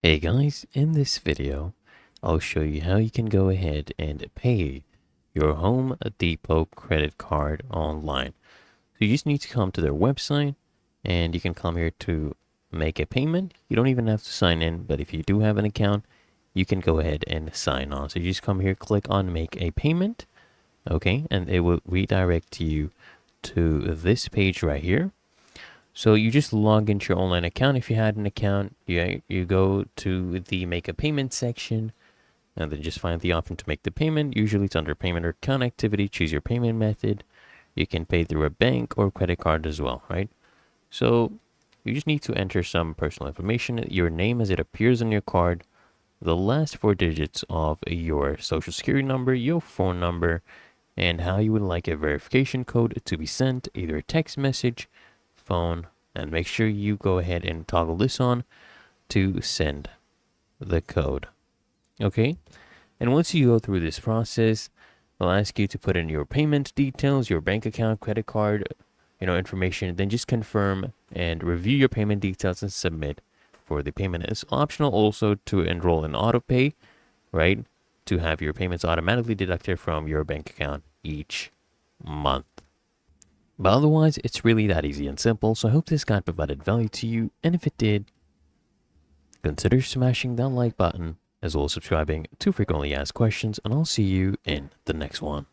Hey guys, in this video, I'll show you how you can go ahead and pay your Home Depot credit card online. So you just need to come to their website and you can come here to make a payment. You don't even have to sign in, but if you do have an account, you can go ahead and sign on. So you just come here, click on make a payment, okay, and it will redirect you to this page right here. So you just log into your online account if you had an account. You go to the make a payment section and then just find the option to make the payment. Usually it's under payment or account activity. Choose your payment method. You can pay through a bank or credit card as well, right? So you just need to enter some personal information, your name as it appears on your card, the last four digits of your social security number, your phone number, and how you would like a verification code to be sent, either a text message, phone, and make sure you go ahead and toggle this on to send the code. Okay, and once you go through this process, they'll ask you to put in your payment details, your bank account, credit card, information. Then just confirm and review your payment details and submit for the payment. It's optional also to enroll in autopay, right? To have your payments automatically deducted from your bank account each month. But otherwise, it's really that easy and simple, so I hope this guide provided value to you, and if it did, consider smashing that like button, as well as subscribing to frequently asked questions, and I'll see you in the next one.